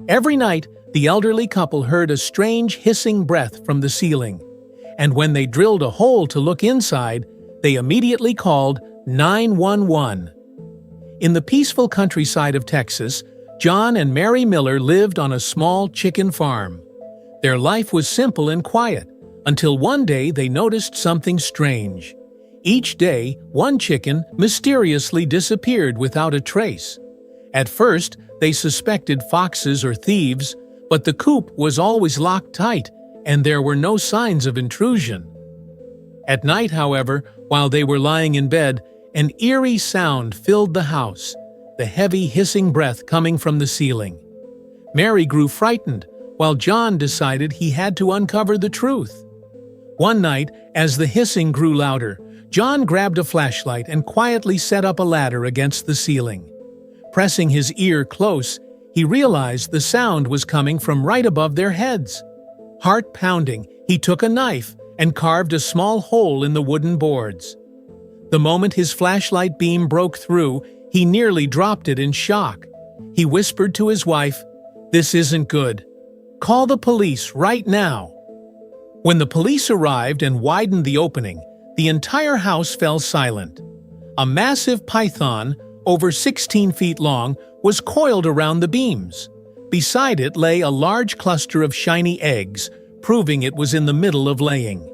Every night, the elderly couple heard a strange hissing breath from the ceiling, and when they drilled a hole to look inside, they immediately called 911. In the peaceful countryside of Texas, John and Mary Miller lived on a small chicken farm. Their life was simple and quiet, until one day they noticed something strange. Each day, one chicken mysteriously disappeared without a trace. At first, they suspected foxes or thieves, but the coop was always locked tight, and there were no signs of intrusion. At night, however, while they were lying in bed, an eerie sound filled the house, the heavy hissing breath coming from the ceiling. Mary grew frightened, while John decided he had to uncover the truth. One night, as the hissing grew louder, John grabbed a flashlight and quietly set up a ladder against the ceiling. Pressing his ear close, he realized the sound was coming from right above their heads. Heart pounding, he took a knife and carved a small hole in the wooden boards. The moment his flashlight beam broke through, he nearly dropped it in shock. He whispered to his wife, "This isn't good. Call the police right now." When the police arrived and widened the opening, the entire house fell silent. A massive python, over 16 feet long, was coiled around the beams. Beside it lay a large cluster of shiny eggs, proving it was in the middle of laying.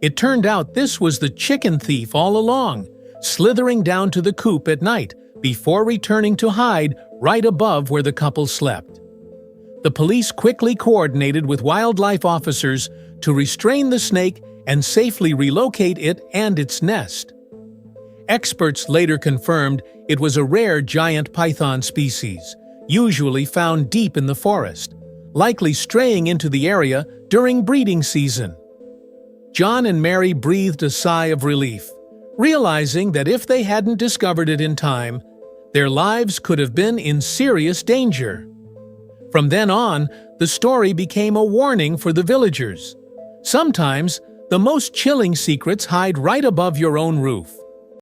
It turned out this was the chicken thief all along, slithering down to the coop at night before returning to hide right above where the couple slept. The police quickly coordinated with wildlife officers to restrain the snake and safely relocate it and its nest. Experts later confirmed it was a rare giant python species, usually found deep in the forest, likely straying into the area during breeding season. John and Mary breathed a sigh of relief, realizing that if they hadn't discovered it in time, their lives could have been in serious danger. From then on, the story became a warning for the villagers. Sometimes, the most chilling secrets hide right above your own roof.